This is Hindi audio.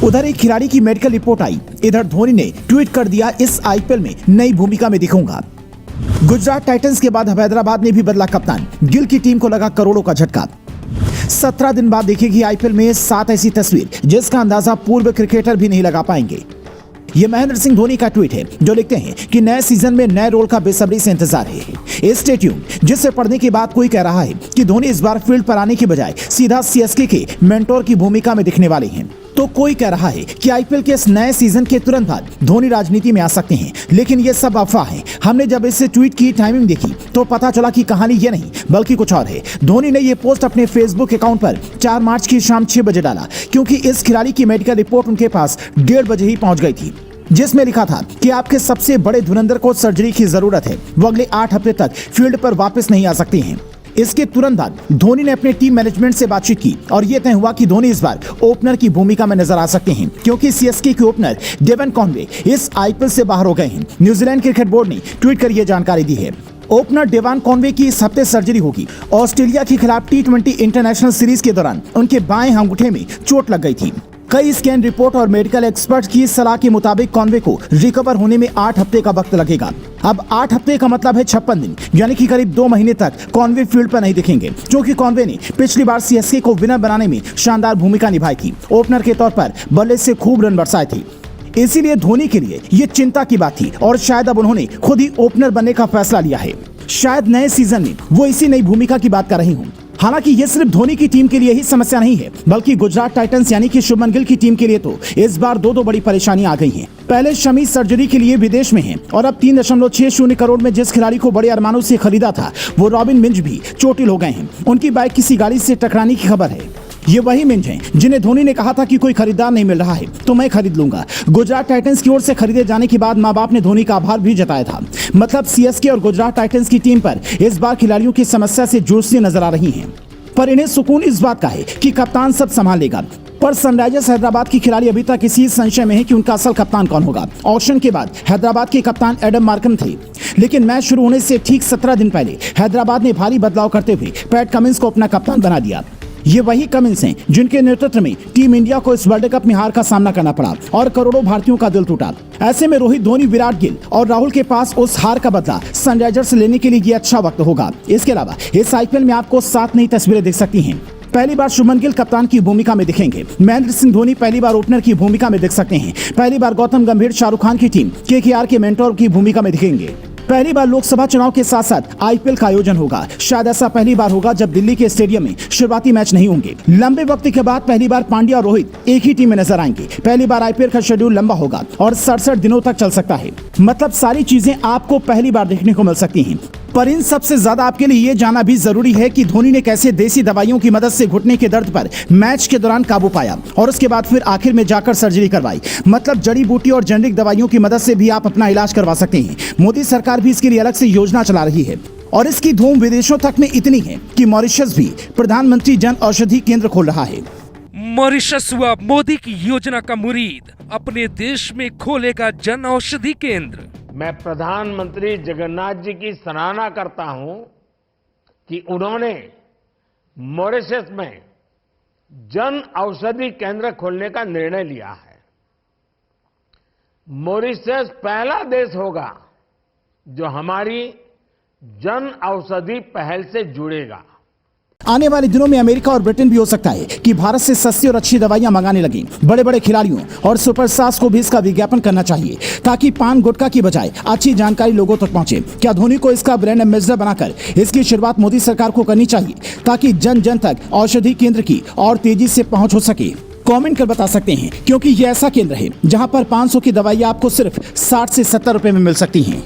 उधर एक खिलाड़ी की मेडिकल रिपोर्ट आई, इधर धोनी ने ट्वीट कर दिया, इस आईपीएल में नई भूमिका में दिखूंगा। गुजरात टाइटंस के बाद अब हैदराबाद ने भी बदला कप्तान, गिल की टीम को लगा करोड़ों का झटका। 17 दिन बाद देखेगी आईपीएल में 7 ऐसी तस्वीर जिसका अंदाजा पूर्व क्रिकेटर भी नहीं लगा पाएंगे। ये महेंद्र सिंह धोनी का ट्वीट है, जो लिखते हैं कि नए सीजन में नए रोल का बेसब्री से इंतजार है। स्टे ट्यून्ड, जिससे पढ़ने के बाद कोई कह रहा है कि धोनी इस बार फील्ड पर आने के बजाय सीधा सीएसके के मेंटोर की भूमिका में दिखने वाले हैं, तो कोई कह रहा है कि आईपीएल के इस नए सीजन के तुरंत बाद धोनी राजनीति में आ सकते हैं। लेकिन ये सब अफवाह है। हमने जब इसे ट्वीट की टाइमिंग देखी तो पता चला कि कहानी ये नहीं बल्कि कुछ और है। धोनी ने ये पोस्ट अपने फेसबुक अकाउंट पर 4 मार्च की शाम 6 बजे डाला, क्योंकि इस खिलाड़ी की मेडिकल रिपोर्ट उनके पास 1:30 बजे ही पहुंच गई थी, जिसमें लिखा था कि आपके सबसे बड़े धुरंधर को सर्जरी की जरूरत है, वो अगले 8 हफ्ते तक फील्ड पर वापस नहीं आ सकते हैं। इसके तुरंत बाद धोनी ने अपने टीम मैनेजमेंट से बातचीत की और यह तय हुआ कि धोनी इस बार ओपनर की भूमिका में नजर आ सकते हैं, क्योंकि सीएसके के ओपनर डेवन कॉनवे इस आईपीएल से बाहर हो गए हैं। न्यूजीलैंड क्रिकेट बोर्ड ने ट्वीट कर यह जानकारी दी है। ओपनर डेवन कॉनवे की इस हफ्ते सर्जरी होगी। ऑस्ट्रेलिया के खिलाफ T20 इंटरनेशनल सीरीज के दौरान उनके बाएं अंगूठे में चोट लग गई थी। कई स्कैन रिपोर्ट और मेडिकल एक्सपर्ट की सलाह के मुताबिक कॉनवे को रिकवर होने में 8 हफ्ते का वक्त लगेगा। अब 8 हफ्ते का मतलब है 56 दिन, यानी कि करीब 2 महीने तक कॉनवे फील्ड पर नहीं दिखेंगे, क्योंकि कॉनवे ने पिछली बार सीएसके को विनर बनाने में शानदार भूमिका निभाई थी। ओपनर के तौर पर बल्ले से खूब रन बरसाए थे। इसीलिए धोनी के लिए ये चिंता की बात थी और शायद अब उन्होंने खुद ही ओपनर बनने का फैसला लिया है। शायद नए सीजन में वो इसी नई भूमिका की बात कर रही हूँ। हालांकि ये सिर्फ धोनी की टीम के लिए ही समस्या नहीं है, बल्कि गुजरात टाइटंस यानी कि शुभमन गिल की टीम के लिए तो इस बार दो बड़ी परेशानियां आ गई हैं। पहले शमी सर्जरी के लिए विदेश में हैं और अब 3.60 करोड़ में जिस खिलाड़ी को बड़े अरमानों से खरीदा था वो रॉबिन मिंज भी चोटिल हो गए हैं। उनकी बाइक किसी गाड़ी से टकराने की खबर है। ये वही मिंज हैं जिन्हें धोनी ने कहा था कि कोई खरीदार नहीं मिल रहा है तो मैं खरीद लूंगा। गुजरात टाइटंस की ओर से खरीदे जाने के बाद मां बाप ने धोनी का आभार भी जताया था। मतलब सीएसके और गुजरात टाइटंस की टीम पर इस बार खिलाड़ियों की समस्या से जूझती नजर आ रही हैं, पर इन्हें सुकून इस बात का है कि कप्तान सब संभाल लेगा। पर सनराइजर्स हैदराबाद की खिलाड़ी अभी तक इसी संशय में है कि उनका असल कप्तान कौन होगा। ऑक्शन के बाद हैदराबाद के कप्तान एडम मार्करम थे, लेकिन मैच शुरू होने से ठीक 17 दिन पहले हैदराबाद ने भारी बदलाव करते हुए पैट कमिंस को अपना कप्तान बना दिया। ये वही कमिंस हैं जिनके नेतृत्व में टीम इंडिया को इस वर्ल्ड कप में हार का सामना करना पड़ा और करोड़ों भारतीयों का दिल टूटा। ऐसे में रोहित, धोनी, विराट, गिल और राहुल के पास उस हार का बदला सनराइजर्स लेने के लिए ये अच्छा वक्त होगा। इसके अलावा इस आईपीएल में आपको 7 नई तस्वीरें दिख सकती हैं। पहली बार शुभमन गिल कप्तान की भूमिका में दिखेंगे। महेंद्र सिंह धोनी पहली बार ओपनर की भूमिका में दिख सकते हैं। पहली बार गौतम गंभीर शाहरुख खान की टीम KKR के मेंटोर की भूमिका में दिखेंगे। पहली बार लोकसभा चुनाव के साथ साथ आईपीएल का आयोजन होगा। शायद ऐसा पहली बार होगा जब दिल्ली के स्टेडियम में शुरुआती मैच नहीं होंगे। लंबे वक्त के बाद पहली बार पांड्या और रोहित एक ही टीम में नजर आएंगे। पहली बार आईपीएल का शेड्यूल लंबा होगा और 67 दिनों तक चल सकता है। मतलब सारी चीजें आपको पहली बार देखने को मिल सकती हैं। पर इन सबसे ज्यादा आपके लिए ये जानना भी जरूरी है कि धोनी ने कैसे देसी दवाइयों की मदद से घुटने के दर्द पर मैच के दौरान काबू पाया और उसके बाद फिर आखिर में जाकर सर्जरी करवाई। मतलब जड़ी बूटी और जेनेरिक दवाइयों की मदद से भी आप अपना इलाज करवा सकते हैं। मोदी सरकार भी इसके लिए अलग से योजना चला रही है और इसकी धूम विदेशों तक में इतनी है कि मॉरिशस भी प्रधानमंत्री जन औषधि केंद्र खोल रहा है। मॉरिशस हुआ मोदी की योजना का मुरीद, अपने देश में खोलेगा जन औषधि केंद्र। मैं प्रधानमंत्री जगन्नाथ जी की सराहना करता हूं कि उन्होंने मॉरिशस में जन औषधि केंद्र खोलने का निर्णय लिया है। मॉरिशस पहला देश होगा जो हमारी जन औषधि पहल से जुड़ेगा। आने वाले दिनों में अमेरिका और ब्रिटेन भी हो सकता है कि भारत से सस्ती और अच्छी दवाइयां मंगाने लगें। बड़े बड़े खिलाड़ियों और सुपरस्टार्स को भी इसका विज्ञापन करना चाहिए ताकि पान गुटखा की बजाय अच्छी जानकारी लोगों तक पहुंचे। क्या धोनी को इसका ब्रांड एम्बेसडर बनाकर इसकी शुरुआत मोदी सरकार को करनी चाहिए ताकि जन जन तक औषधि केंद्र की और तेजी से पहुंच हो सके? कमेंट कर बता सकते हैं, क्योंकि ये ऐसा केंद्र है जहां पर 500 की दवाइयां आपको सिर्फ 60 से 70 रुपए में मिल सकती हैं।